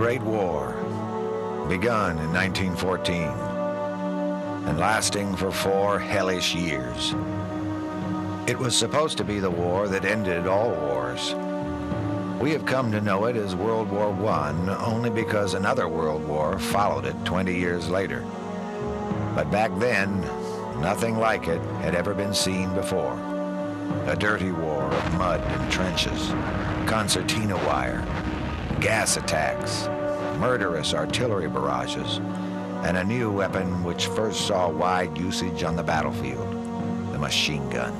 Great War, begun in 1914 and lasting for 4 hellish years. It was supposed to be the war that ended all wars. We have come to know it as World War I only because another world war followed it 20 years later. But back then, nothing like it had ever been seen before. A dirty war of mud and trenches, concertina wire, gas attacks, murderous artillery barrages, and a new weapon which first saw wide usage on the battlefield, the machine gun.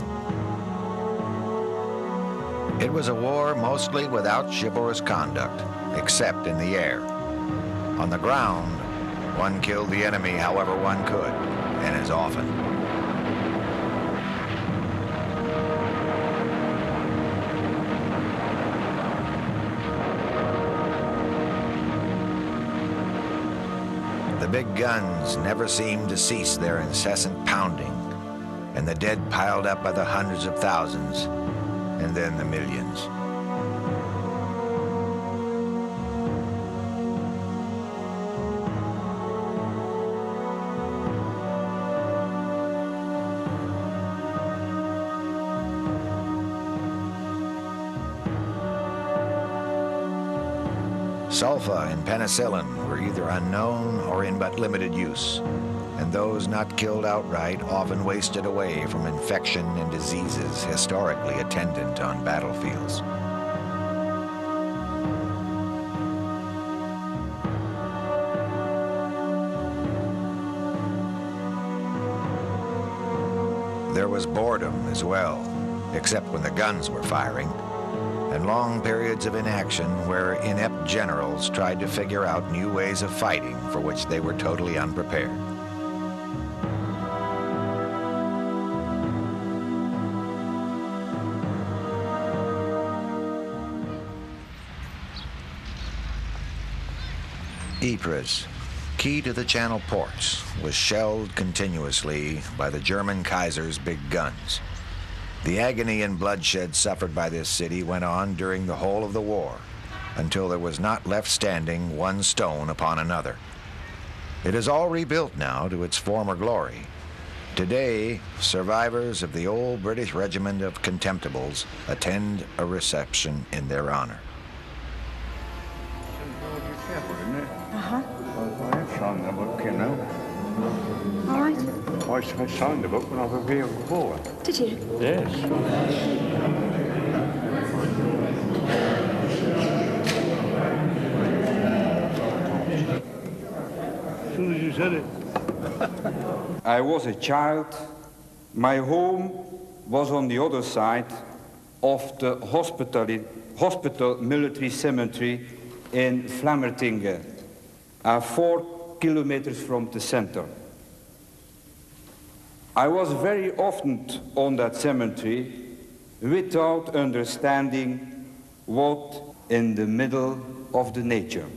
It was a war mostly without chivalrous conduct, except in the air. On the ground, one killed the enemy however one could, and as often. The big guns never seemed to cease their incessant pounding, and the dead piled up by the hundreds of thousands, and then the millions. Sulfa and penicillin were either unknown or in but limited use, and those not killed outright often wasted away from infection and diseases historically attendant on battlefields. There was boredom as well, except when the guns were firing, and long periods of inaction where inept generals tried to figure out new ways of fighting for which they were totally unprepared. Ypres, key to the Channel ports, was shelled continuously by the German Kaiser's big guns. The agony and bloodshed suffered by this city went on during the whole of the war, until there was not left standing one stone upon another. It is all rebuilt now to its former glory. Today, survivors of the old British regiment of contemptibles attend a reception in their honor. I signed the book, you know. All right. I signed the book when I was a young boy. Did you? Yes. As soon as you said it. I was a child. My home was on the other side of the hospital military cemetery in Vlamertinge, 4 kilometers from the center. I was very often on that cemetery without understanding what in the middle of the nature.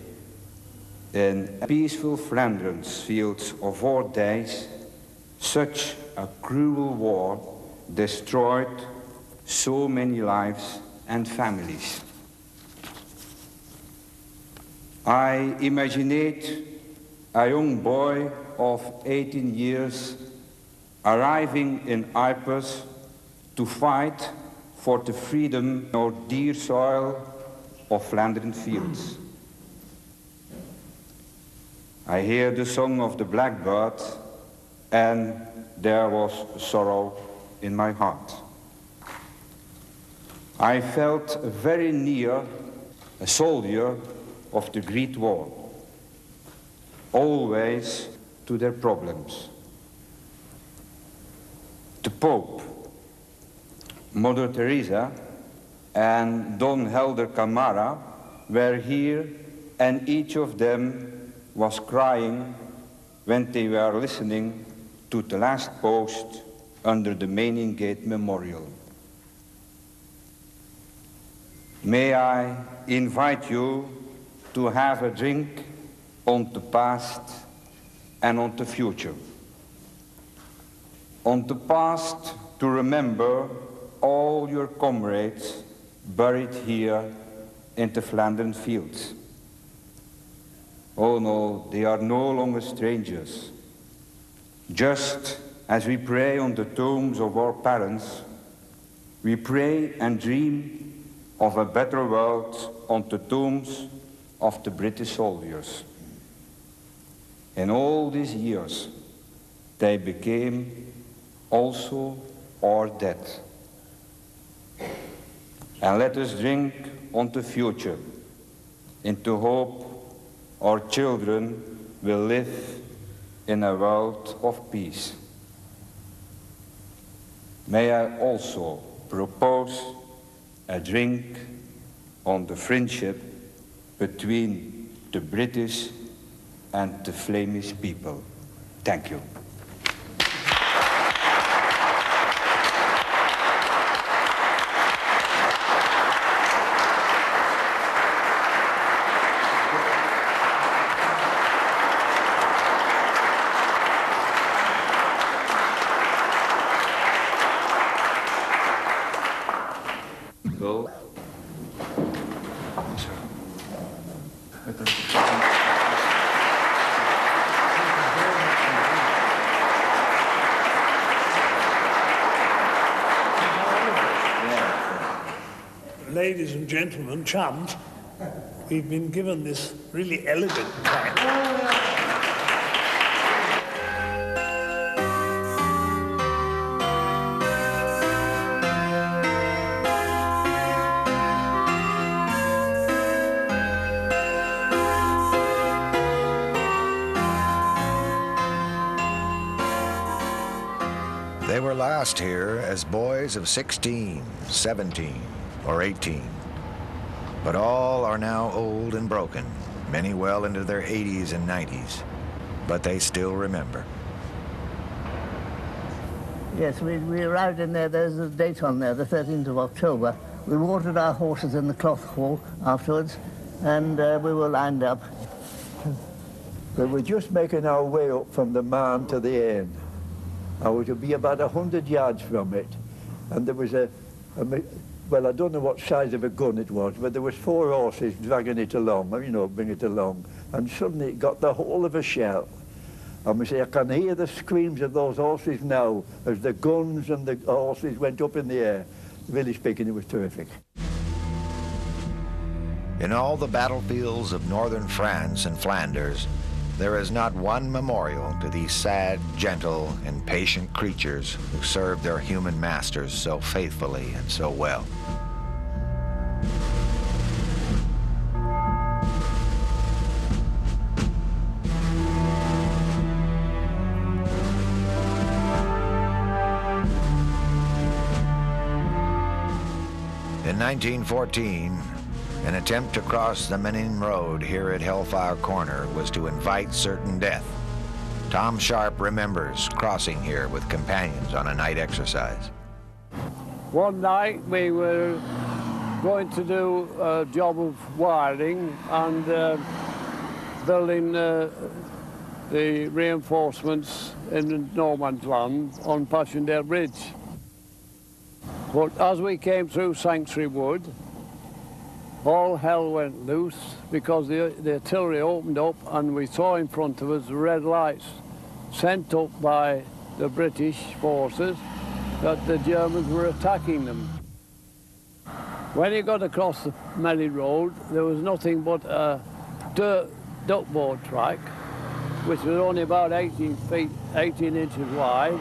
In peaceful Flanders fields of 4 days, such a cruel war destroyed so many lives and families. I imagined a young boy of 18 years arriving in Ypres to fight for the freedom or dear soil of Flandrian fields. I hear the song of the blackbird, and there was sorrow in my heart. I felt very near a soldier of the Great War, always to their problems. The Pope, Mother Teresa, and Don Helder Camara were here, and each of them was crying when they were listening to the last post under the Menin Gate Memorial. May I invite you to have a drink on the past and on the future. On the past, to remember all your comrades buried here in the Flandern fields. Oh no, they are no longer strangers. Just as we pray on the tombs of our parents, we pray and dream of a better world on the tombs of the British soldiers. In all these years, they became also our dead. And let us drink on the future, into hope our children will live in a world of peace. May I also propose a drink on the friendship between the British and the Flemish people. Thank you. Go. Ladies and gentlemen, chums, we've been given this really elegant plaque. They were last here as boys of 16, 17, or 18. But all are now old and broken, many well into their 80s and 90s. But they still remember. Yes, we arrived in there. There's a date on there, the 13th of October. We watered our horses in the cloth hall afterwards, and we were lined up. We were just making our way up from the Marne to the Aisne. I was to be about 100 yards from it, and there was well, I don't know what size of a gun it was, but there was 4 horses dragging it along, you know, bring it along, and suddenly it got the whole of a shell. And we say, I can hear the screams of those horses now as the guns and the horses went up in the air. Really speaking, it was terrific. In all the battlefields of northern France and Flanders, there is not one memorial to these sad, gentle, and patient creatures who served their human masters so faithfully and so well. In 1914, an attempt to cross the Menin Road here at Hellfire Corner was to invite certain death. Tom Sharp remembers crossing here with companions on a night exercise. One night we were going to do a job of wiring and building the reinforcements in no man's land on Passchendaele Bridge. But as we came through Sanctuary Wood, all hell went loose because the artillery opened up and we saw in front of us red lights sent up by the British forces that the Germans were attacking them. When you got across the Melly Road, there was nothing but a dirt duckboard track, which was only about 18 inches wide.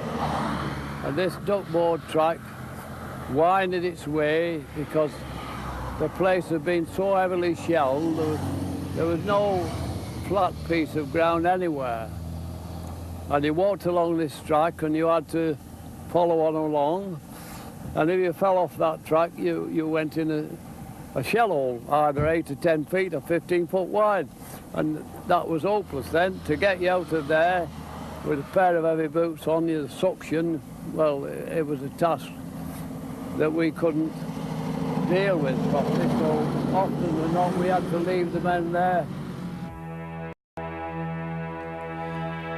And this duckboard track winded its way because the place had been so heavily shelled, there was no flat piece of ground anywhere. And you walked along this track and you had to follow on along. And if you fell off that track, you went in a shell hole, either 8 to 10 feet or 15 foot wide. And that was hopeless then. To get you out of there with a pair of heavy boots on you, the suction, well, it was a task that we couldn't deal with properly, so often than not we had to leave the men there.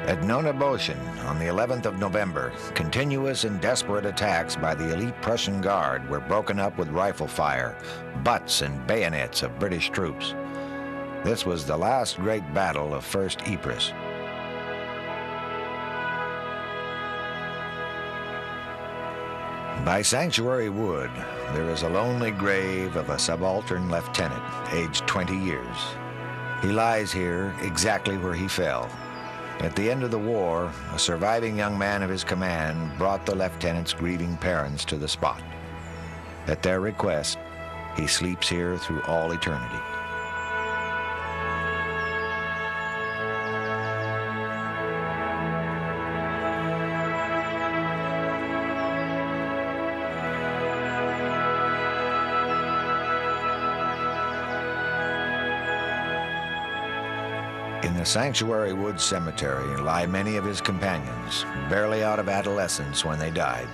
At Nona Boschen, on the 11th of November, continuous and desperate attacks by the elite Prussian Guard were broken up with rifle fire, butts and bayonets of British troops. This was the last great battle of First Ypres. By Sanctuary Wood, there is a lonely grave of a subaltern lieutenant, aged 20 years. He lies here exactly where he fell. At the end of the war, a surviving young man of his command brought the lieutenant's grieving parents to the spot. At their request, he sleeps here through all eternity. In the Sanctuary Wood Cemetery lie many of his companions, barely out of adolescence when they died.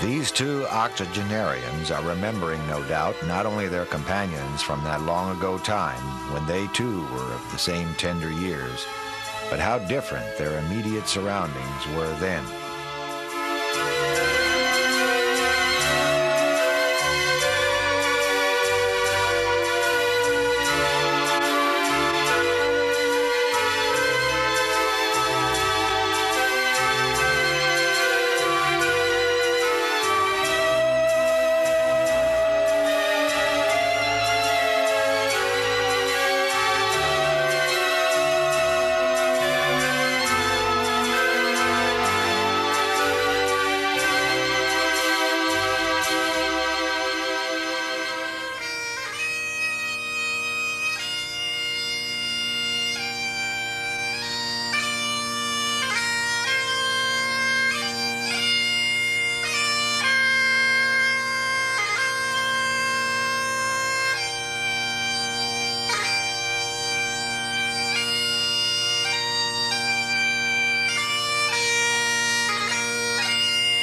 These two octogenarians are remembering, no doubt, not only their companions from that long ago time when they too were of the same tender years, but how different their immediate surroundings were then.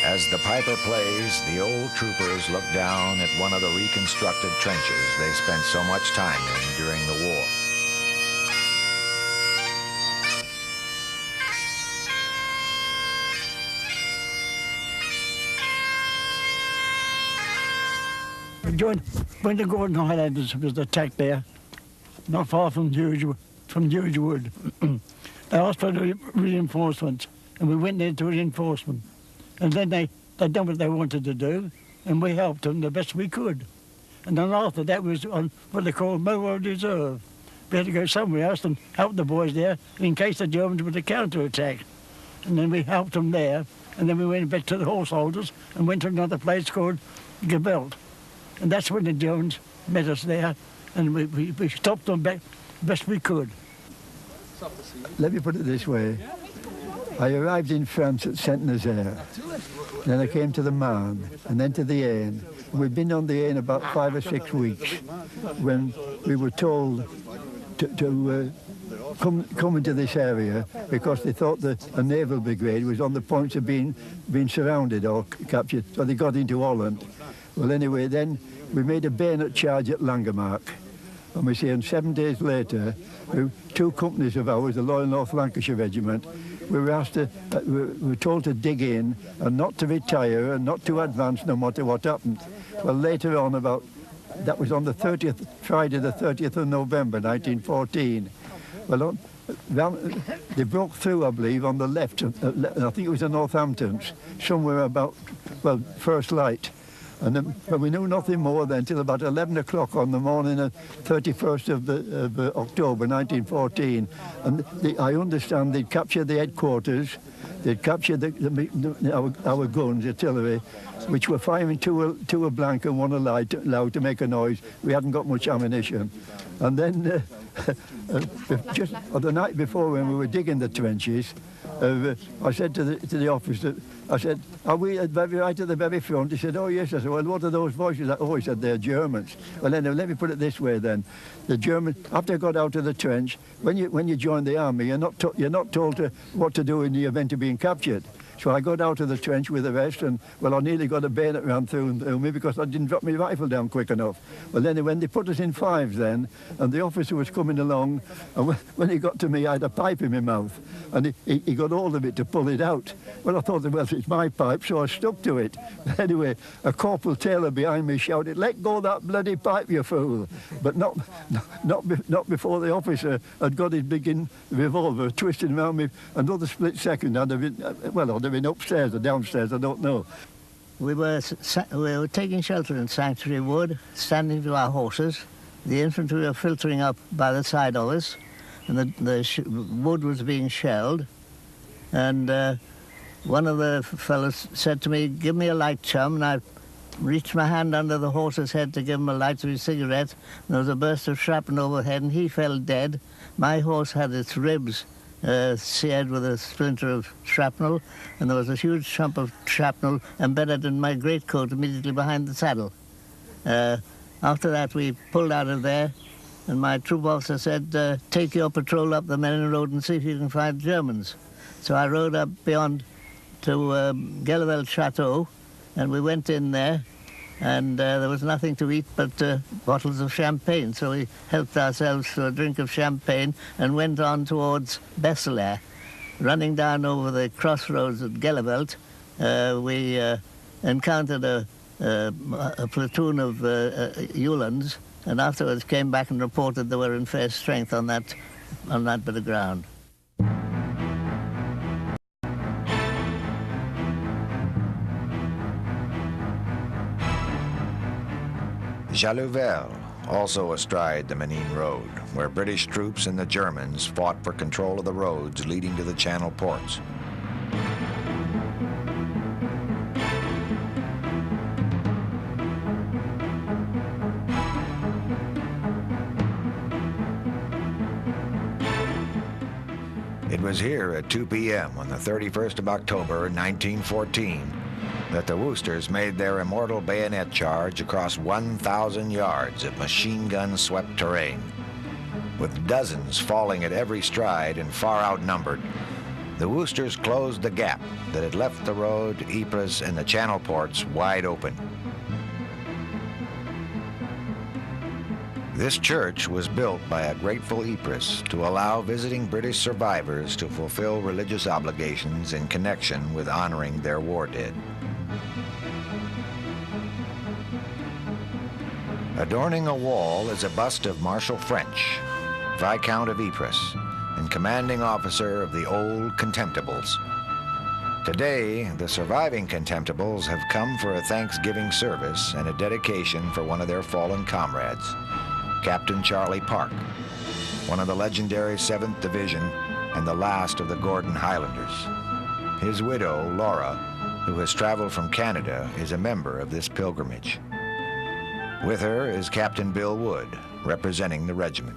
As the piper plays, the old troopers look down at one of the reconstructed trenches they spent so much time in during the war. When the Gordon Highlanders was attacked there, not far from Huge Wood, they asked for reinforcements, and we went there to reinforcement. And then they done what they wanted to do, and we helped them the best we could. And then after that was on what they call Mobile Reserve. We had to go somewhere else and help the boys there in case the Germans were to counterattack. And then we helped them there, and then we went back to the horse holders and went to another place called Gebelt. And that's when the Germans met us there, and we stopped them back best we could. Let me put it this way. I arrived in France at Saint-Nazaire. Then I came to the Marne, and then to the Aisne. We'd been on the Aisne about 5 or 6 weeks when we were told to come into this area because they thought that a naval brigade was on the point of being surrounded or captured, so they got into Holland. Well, anyway, then we made a bayonet charge at Langemarck. And we say, and 7 days later, 2 companies of ours, the Loyal North Lancashire Regiment, we were told to dig in and not to retire and not to advance no matter what happened. Well, later on, that was on the 30th, Friday the 30th of November, 1914. Well, they broke through, I believe, on the left, I think it was the Northamptons, somewhere about, well, first light. But we knew nothing more then until about 11 o'clock on the morning of 31st of October 1914. And I understand they'd captured the headquarters, they'd captured our guns, artillery, which were firing two a blank and one loud to make a noise. We hadn't got much ammunition. And then just the night before when we were digging the trenches, I said to the officer, I said, are we right at the very front? He said, oh yes. I said, well, what are those voices? Oh, he said, they're Germans. Well, then let me put it this way then. The German, after I got out of the trench, when you join the army, you're not told what to do in the event of being captured. So I got out of the trench with the rest, and, well, I nearly got a bayonet ram through me because I didn't drop my rifle down quick enough. Well, then when they put us in fives then, and the officer was coming along, and when he got to me, I had a pipe in my mouth, and he got hold of it to pull it out. Well, I thought, well, it's my pipe, so I stuck to it. Anyway, a Corporal Taylor behind me shouted, let go of that bloody pipe, you fool. But not before the officer had got his big revolver twisted around me. Another split second, I'd have been upstairs or downstairs, I don't know. We were taking shelter in Sanctuary Wood, standing to our horses. The infantry were filtering up by the side of us, and the wood was being shelled. And one of the fellows said to me, give me a light, chum, and I reached my hand under the horse's head to give him a light of his cigarette, and there was a burst of shrapnel overhead, and he fell dead. My horse had its ribs seared with a splinter of shrapnel, and there was a huge chunk of shrapnel embedded in my greatcoat immediately behind the saddle. After that, we pulled out of there, and my troop officer said, take your patrol up the Menin Road and see if you can find Germans. So I rode up beyond to Gelleveld Chateau, and we went in there, and there was nothing to eat but bottles of champagne. So we helped ourselves to a drink of champagne and went on towards Besselair. Running down over the crossroads at Gelleveld, we encountered a platoon of Uhlans, and afterwards came back and reported they were in fair strength on that bit of ground. Jalouvel, also astride the Menin Road, where British troops and the Germans fought for control of the roads leading to the Channel ports. It was here at 2 p.m. on the 31st of October, 1914, that the Worcesters made their immortal bayonet charge across 1,000 yards of machine gun-swept terrain. With dozens falling at every stride and far outnumbered, the Worcesters closed the gap that had left the road, Ypres, and the Channel ports wide open. This church was built by a grateful Ypres to allow visiting British survivors to fulfill religious obligations in connection with honoring their war dead. Adorning a wall is a bust of Marshal French, Viscount of Ypres, and commanding officer of the old Contemptibles. Today, the surviving Contemptibles have come for a Thanksgiving service and a dedication for one of their fallen comrades, Captain Charlie Park, one of the legendary 7th Division and the last of the Gordon Highlanders. His widow, Laura, who has traveled from Canada, is a member of this pilgrimage. With her is Captain Bill Wood, representing the regiment.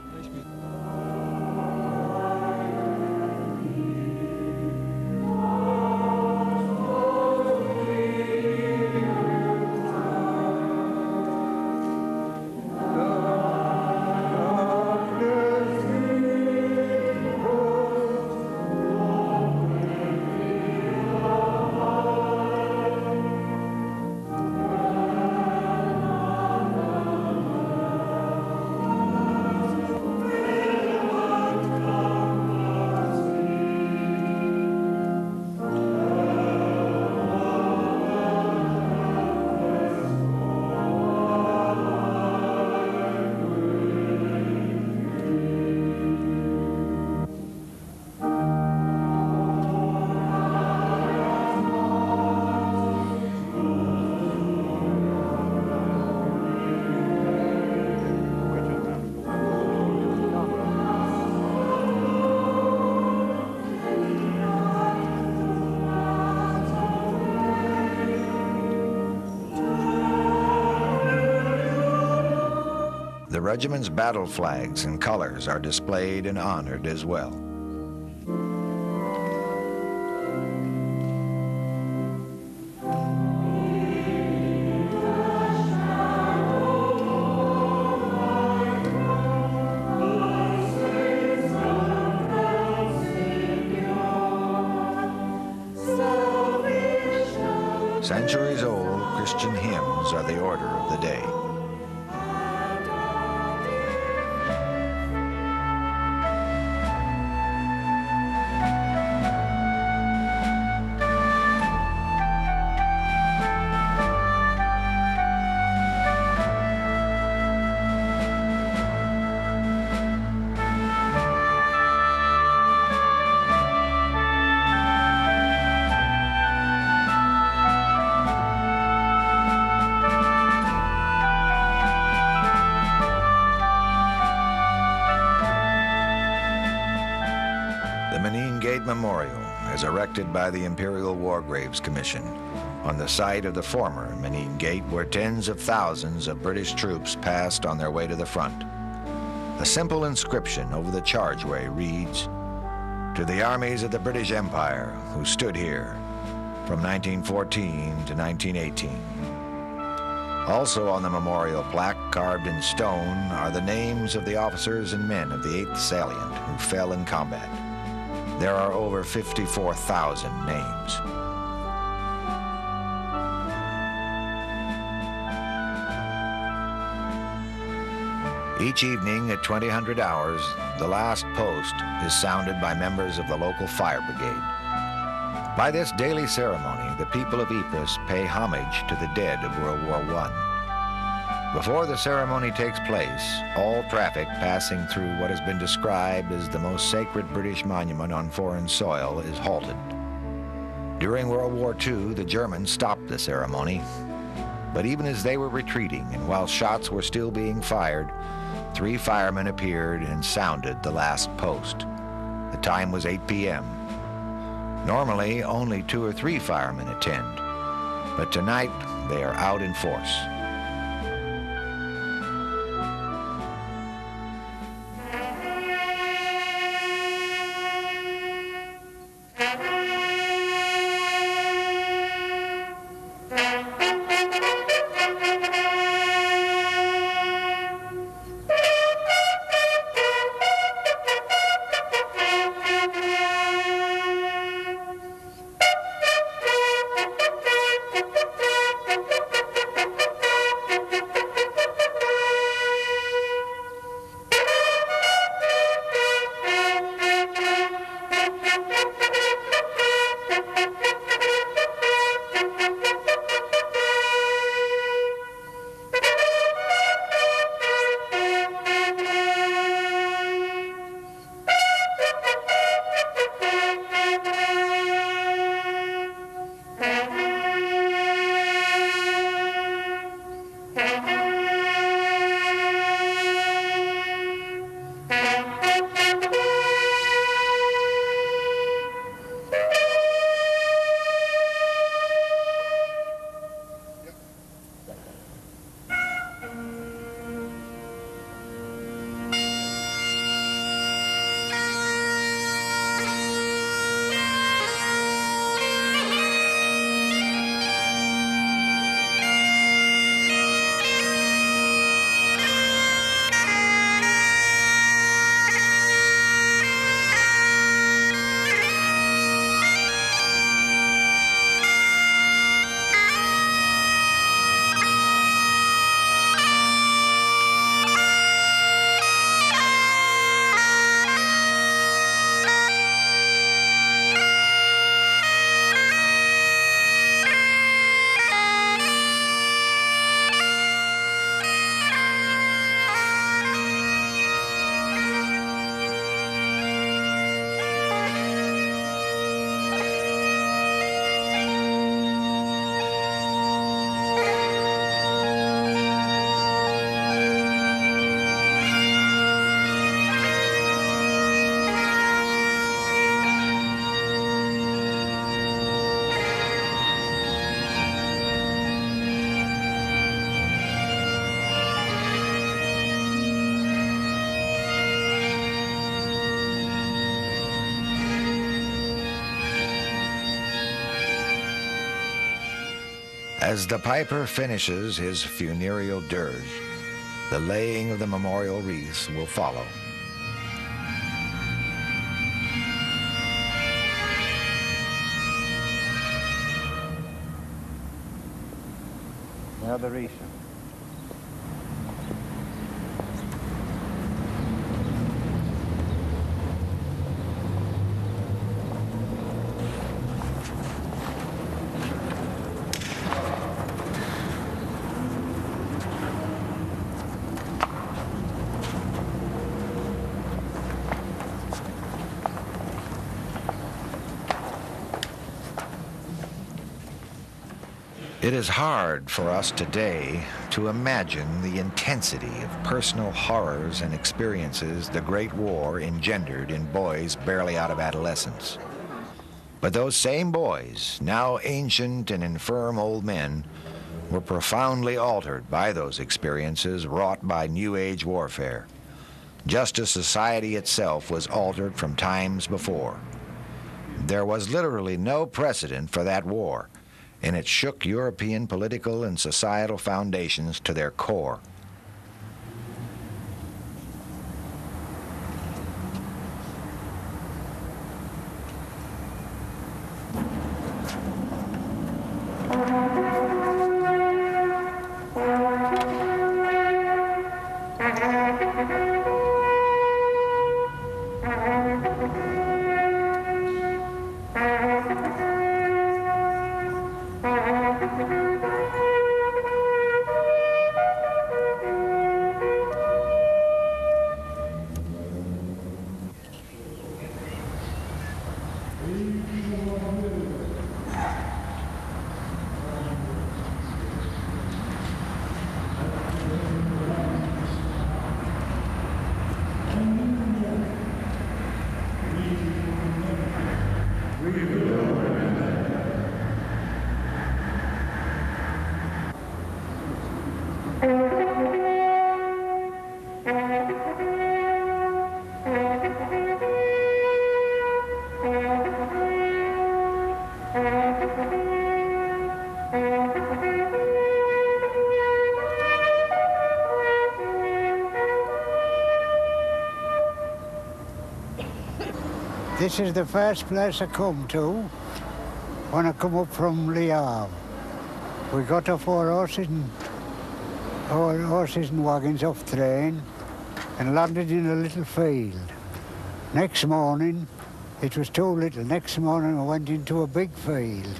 The regiment's battle flags and colors are displayed and honored as well. Centuries-old Christian hymns are the order of the day. Memorial is erected by the Imperial War Graves Commission on the site of the former Menine Gate, where tens of thousands of British troops passed on their way to the front. A simple inscription over the chargeway reads, "To the armies of the British Empire who stood here from 1914 to 1918. Also on the memorial plaque, carved in stone, are the names of the officers and men of the 8th Salient who fell in combat. There are over 54,000 names. Each evening at 2000 hours, the last post is sounded by members of the local fire brigade. By this daily ceremony, the people of Ypres pay homage to the dead of World War I. Before the ceremony takes place, all traffic passing through what has been described as the most sacred British monument on foreign soil is halted. During World War II, the Germans stopped the ceremony, but even as they were retreating and while shots were still being fired, 3 firemen appeared and sounded the last post. The time was 8 p.m. Normally, only 2 or 3 firemen attend, but tonight they are out in force. As the piper finishes his funereal dirge, the laying of the memorial wreaths will follow. another reason. It is hard for us today to imagine the intensity of personal horrors and experiences the Great War engendered in boys barely out of adolescence. But those same boys, now ancient and infirm old men, were profoundly altered by those experiences wrought by New Age warfare, just as society itself was altered from times before. There was literally no precedent for that war, and it shook European political and societal foundations to their core. This is the first place I come to when I come up from Le Havre. We got off our horses and wagons off train and landed in a little field. Next morning, it was too little. Next morning, I went into a big field.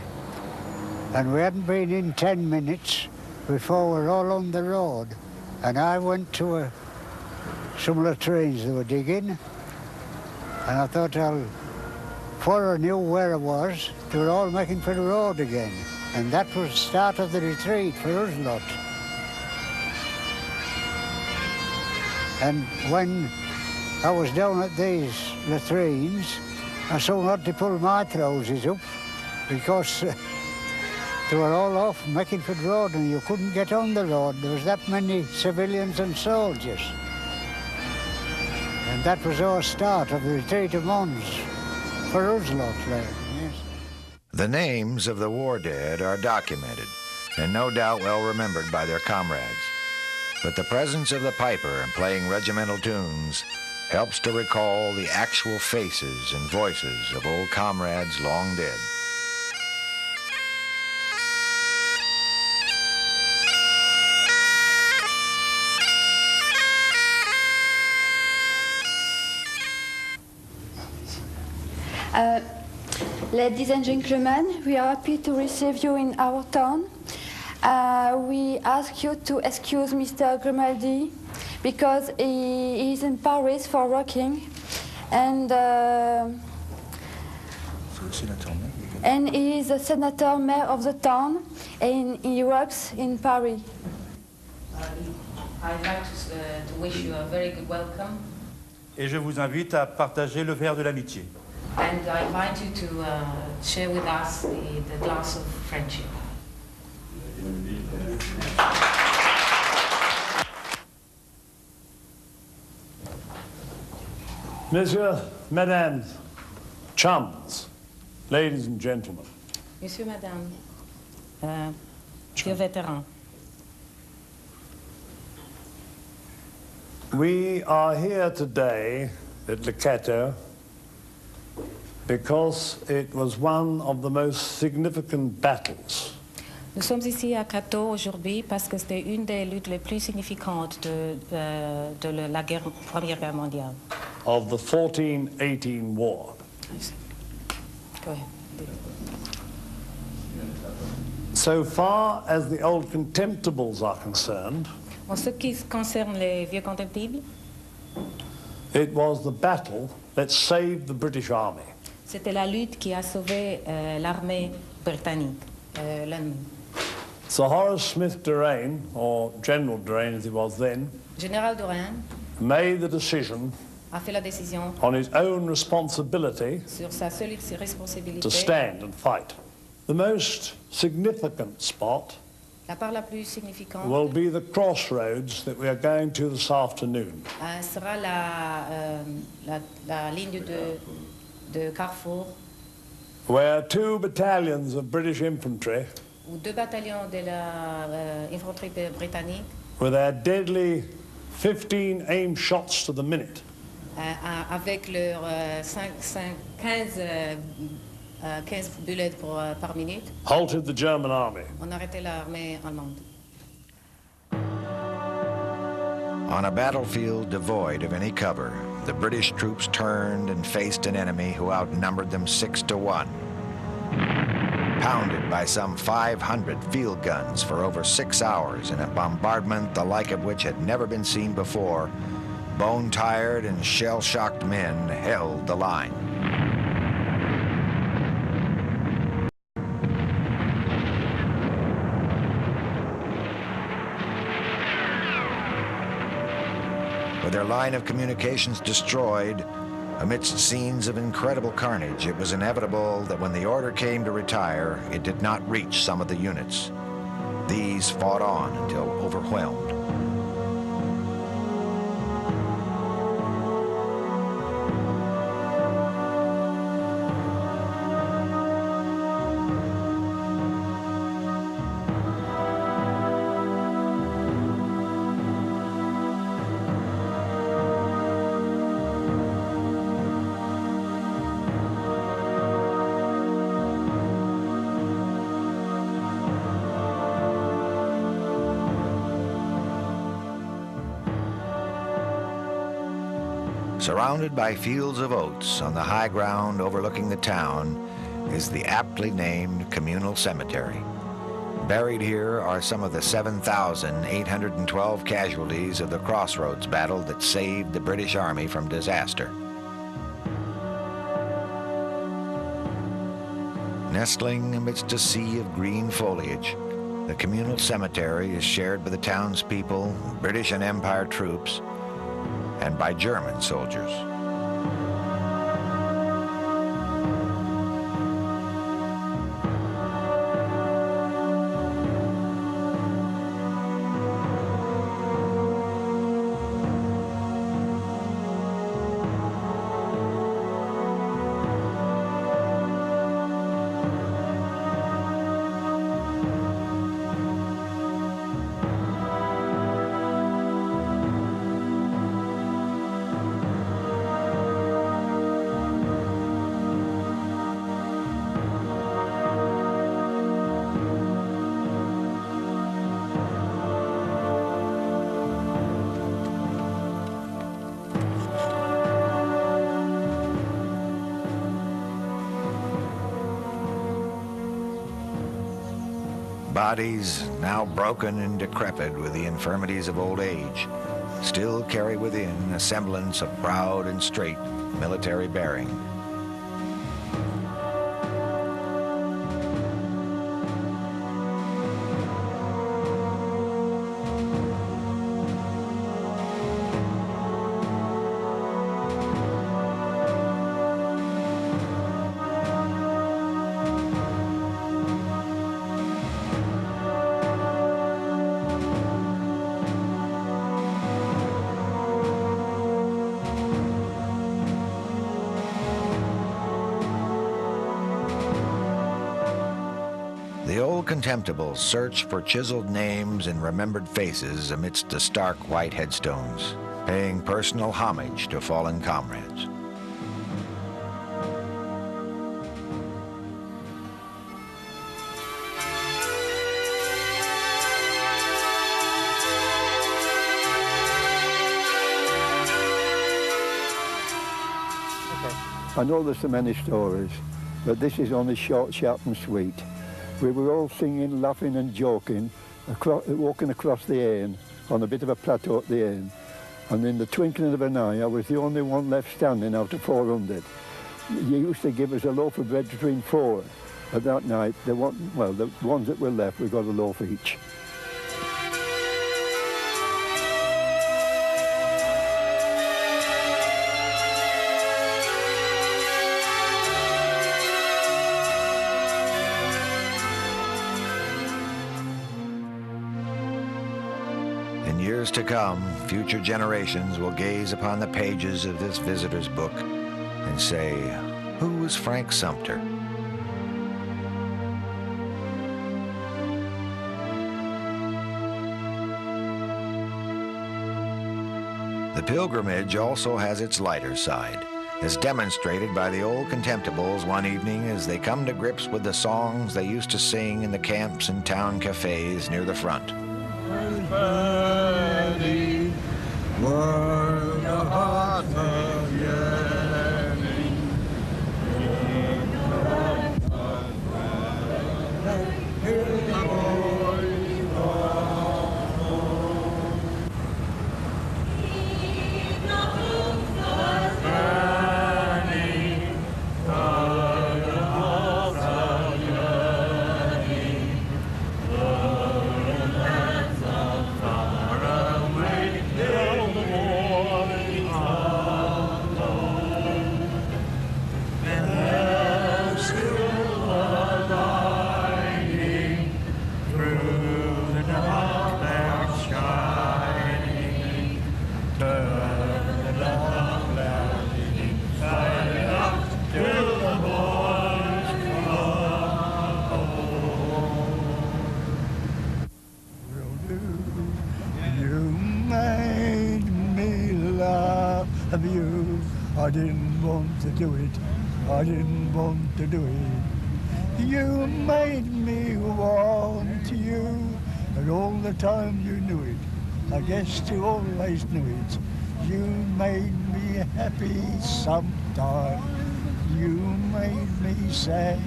And we hadn't been in 10 minutes before we were all on the road. And I went to some of the trains they were digging. And I thought, before I knew where I was, they were all making for the road again. And that was the start of the retreat for us lot. And when I was down at these latrines, I soon had to pull my trousers up because they were all off making for the road and you couldn't get on the road. There was that many civilians and soldiers. And that was our start of the retreat of Mons for us lot there, yes. The names of the war dead are documented and no doubt well remembered by their comrades. But the presence of the piper and playing regimental tunes helps to recall the actual faces and voices of old comrades long dead. Ladies and gentlemen, we are happy to receive you in our town. We ask you to excuse Mr. Grimaldi because he is in Paris for working, and he is the senator mayor of the town, and he works in Paris. I'd like to wish you a very good welcome. Et je vous invite à partager le verre de l'amitié. And I invite you to share with us the glass of friendship. Messieurs, Mesdames, chums, ladies and gentlemen. Monsieur, Madame, vieux vétéran. We are here today at Le Cateau because it was one of the most significant battles Nous sommes ici à Cateau aujourd'hui parce que c'était une des luttes les plus significantes de la Première Guerre mondiale. Of the 1418 war. Go ahead. So far as the old contemptibles are concerned, En ce qui concerne les vieux contemptibles, it was the battle that saved the British Army. c'était la lutte qui a sauvé l'armée britannique, l'ennemi. Sir Horace Smith Doraine, or General Doraine as he was then, Général Doraine made the decision a fait la décision on his own responsibility sur sa seule responsabilité. to stand and fight. The most significant spot La part la plus significante will be the crossroads that we are going to this afternoon. Sera la ligne de carrefour Where 2 battalions of British infantry où 2 bataillons de l'infanterie britannique with their deadly 15 aim shots to the minute avec leurs 15 bullets par minute halted the German army. on arrêtait l'armée allemande. On a battlefield devoid of any cover, the British troops turned and faced an enemy who outnumbered them 6-1. Pounded by some 500 field guns for over 6 hours in a bombardment the like of which had never been seen before, bone-tired and shell-shocked men held the line. With their line of communications destroyed, amidst scenes of incredible carnage, it was inevitable that when the order came to retire, it did not reach some of the units. These fought on until overwhelmed. Surrounded by fields of oats on the high ground overlooking the town is the aptly named communal cemetery. Buried here are some of the 7,812 casualties of the Crossroads battle that saved the British Army from disaster. Nestling amidst a sea of green foliage, the communal cemetery is shared by the townspeople, British and Empire troops, and by German soldiers. Bodies, now broken and decrepit with the infirmities of old age, still carry within a semblance of proud and straight military bearing. The old contemptibles search for chiseled names and remembered faces amidst the stark white headstones, paying personal homage to fallen comrades. I know there's so many stories, but this is only short, sharp and sweet. We were all singing, laughing and joking, walking across the Ain, on a bit of a plateau at the Ain. And in the twinkling of an eye, I was the only one left standing out of 400. You used to give us a loaf of bread between 4. But that night, the ones that were left, we got a loaf each. In years to come, future generations will gaze upon the pages of this visitor's book and say, "Who was Frank Sumter?" The pilgrimage also has its lighter side, as demonstrated by the old contemptibles one evening as they come to grips with the songs they used to sing in the camps and town cafes near the front. I didn't want to do it, I didn't want to do it. You made me want you, and all the time you knew it. I guess you always knew it. You made me happy sometime, you made me sad.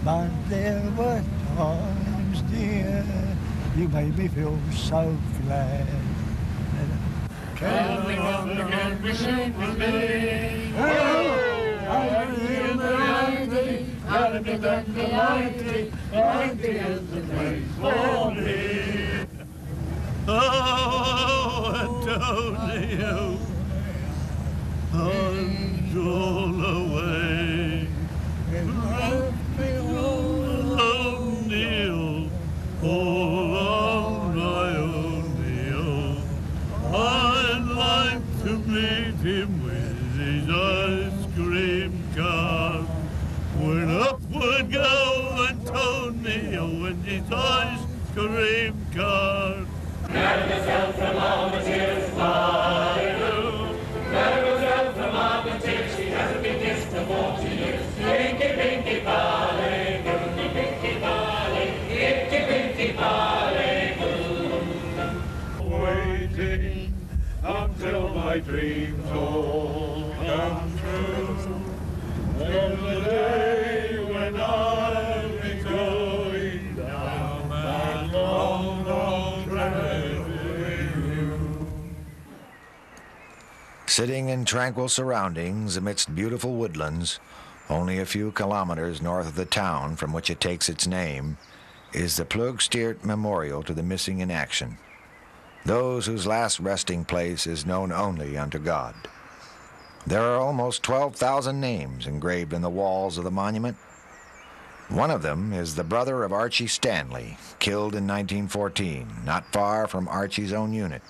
But there were times, dear, you made me feel so glad. Tell me what the good machine will be. I'll be in the 90, I'll be back the 90, 90 is the place for me. Oh, Antonio, I'm all away. Left me alone, Neil, all on my own, Neil. I'd like to meet him with his ice cream cart. When up would go Antonio with his ice cream cart. Mademoiselle from Armentières, fly-oo. Mademoiselle from Armentières, she hasn't been kissed for 40 years. Inky Pinky Parley-oo, Inky Pinky Parley, Inky Pinky Parley-oo. Waiting until my dreams all come true. Till the day when I'll be going down that long, long trail with you. Sitting in tranquil surroundings amidst beautiful woodlands, only a few kilometers north of the town from which it takes its name, is the Plugsteert Memorial to the Missing in Action, those whose last resting place is known only unto God. There are almost 12,000 names engraved in the walls of the monument. One of them is the brother of Archie Stanley, killed in 1914, not far from Archie's own unit.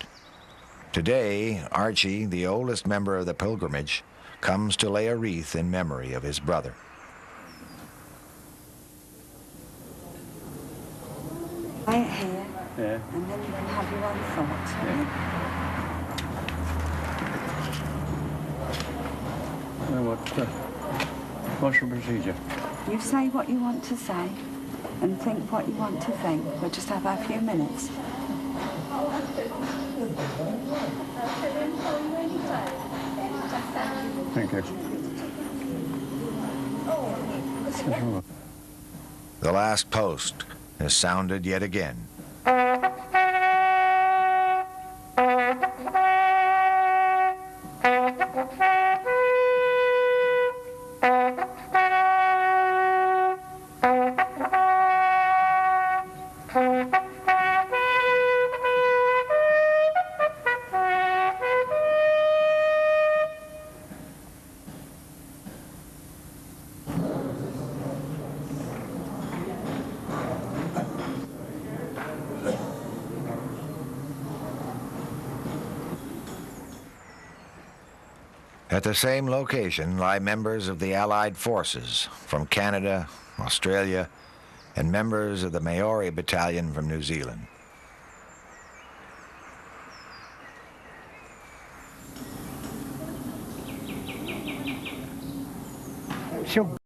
Today, Archie, the oldest member of the pilgrimage, comes to lay a wreath in memory of his brother. Lay it here, yeah, and then you can have your own thoughts. Yeah. What's the procedure? You say what you want to say and think what you want to think. We'll just have a few minutes. Thank you. The last post has sounded yet again. At the same location lie members of the Allied forces from Canada, Australia, and members of the Maori Battalion from New Zealand. So